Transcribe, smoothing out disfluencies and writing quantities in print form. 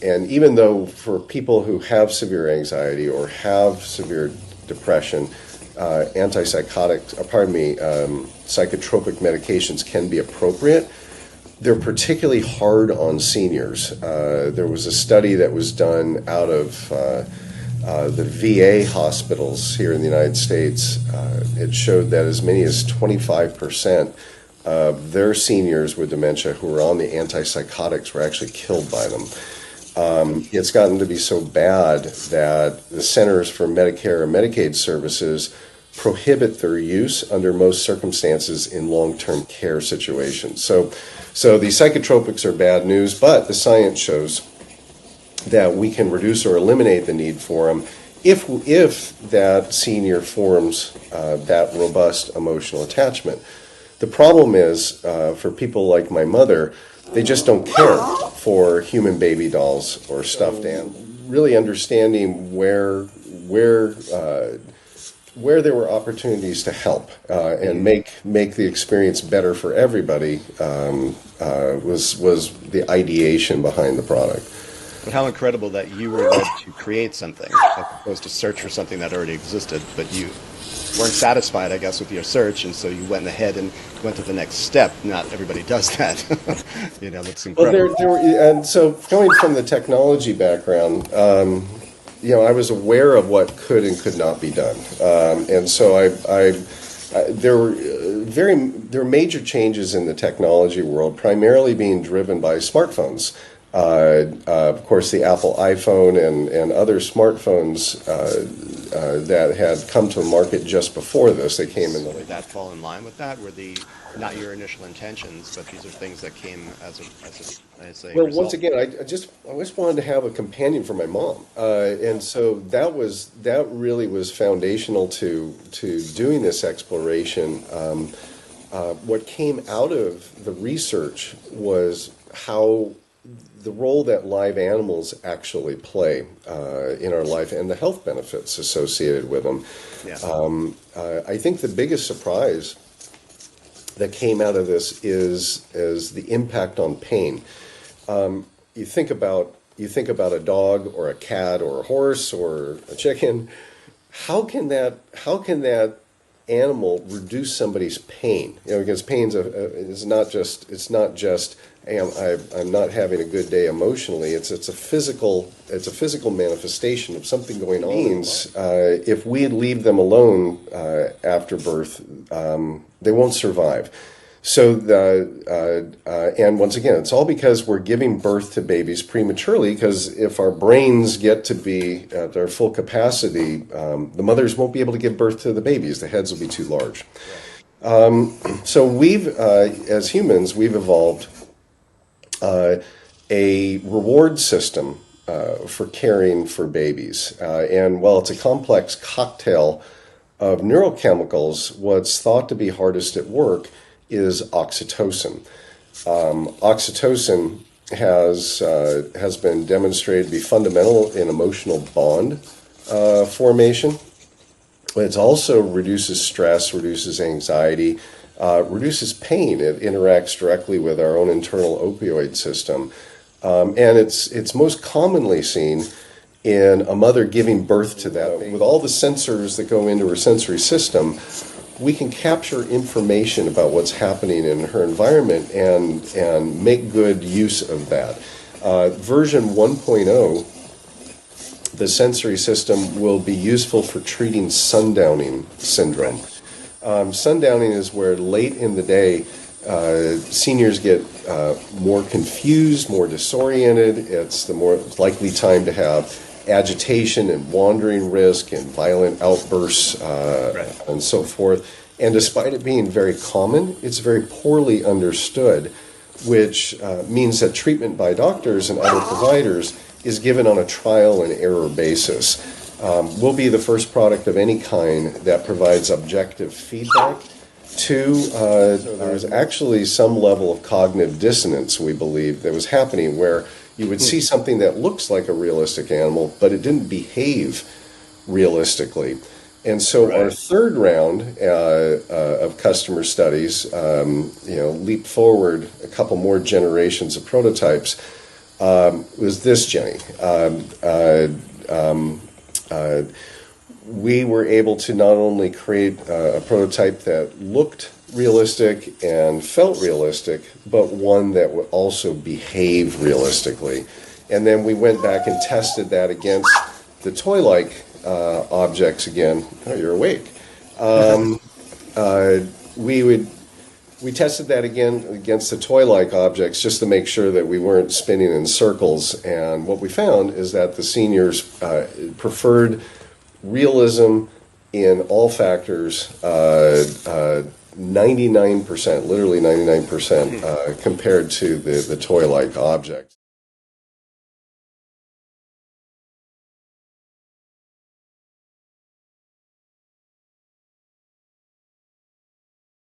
And even though for people who have severe anxiety or have severe depression, psychotropic medications can be appropriate. They're particularly hard on seniors. There was a study that was done out of the VA hospitals here in the United States. It showed that as many as 25% of their seniors with dementia who were on the antipsychotics were actually killed by them. It's gotten to be so bad that the Centers for Medicare and Medicaid Services prohibit their use under most circumstances in long-term care situations. So the psychotropics are bad news, but the science shows that we can reduce or eliminate the need for them if that senior forms that robust emotional attachment. The problem is, for people like my mother, they just don't care for human baby dolls or stuffed animals. Really understanding where there were opportunities to help and make the experience better for everybody was the ideation behind the product. But how incredible that you were led to create something as opposed to search for something that already existed, but you weren't satisfied, I guess, with your search, and so you went ahead and went to the next step. Not everybody does that. That's incredible. Well, and so going from the technology background, I was aware of what could and could not be done, and so there were major changes in the technology world, primarily being driven by smartphones. Of course, the Apple iPhone and other smartphones that had come to market just before this. They came in. Did that fall in line with that? Were not your initial intentions, but these are things that came as a well, result? once again, I just wanted to have a companion for my mom, and so that really was foundational to doing this exploration. What came out of the research was how the role that live animals actually play in our life and the health benefits associated with them. Yeah. I think the biggest surprise that came out of this is the impact on pain. You think about a dog or a cat or a horse or a chicken. How can that animal reduce somebody's pain? Because pain is not just hey, I'm not having a good day emotionally. It's a physical manifestation of something going on. If we leave them alone after birth, they won't survive. So and once again, it's all because we're giving birth to babies prematurely. Because if our brains get to be at their full capacity, the mothers won't be able to give birth to the babies. The heads will be too large. So as humans, we've evolved a reward system for caring for babies. And while it's a complex cocktail of neurochemicals, what's thought to be hardest at work is oxytocin. Oxytocin has been demonstrated to be fundamental in emotional bond formation. It also reduces stress, reduces anxiety, reduces pain. It interacts directly with our own internal opioid system. And it's most commonly seen in a mother giving birth to that baby. With all the sensors that go into her sensory system, we can capture information about what's happening in her environment and make good use of that. Version 1.0, the sensory system will be useful for treating sundowning syndrome. Sundowning is where late in the day seniors get more confused, more disoriented. It's the more likely time to have agitation and wandering risk and violent outbursts and so forth. And despite it being very common, it's very poorly understood, which means that treatment by doctors and other providers is given on a trial and error basis. We'll be the first product of any kind that provides objective feedback Two, there was actually some level of cognitive dissonance, we believe, that was happening where you would see something that looks like a realistic animal, but it didn't behave realistically. And so our third round of customer studies, leaped forward a couple more generations of prototypes, was this, Jenny. We were able to not only create a prototype that looked realistic and felt realistic, but one that would also behave realistically. And then we went back and tested that against the toy-like objects again. Oh, you're awake. We tested that again against the toy-like objects just to make sure that we weren't spinning in circles. And what we found is that the seniors preferred realism in all factors, 99%, literally 99%, compared to the toy-like objects.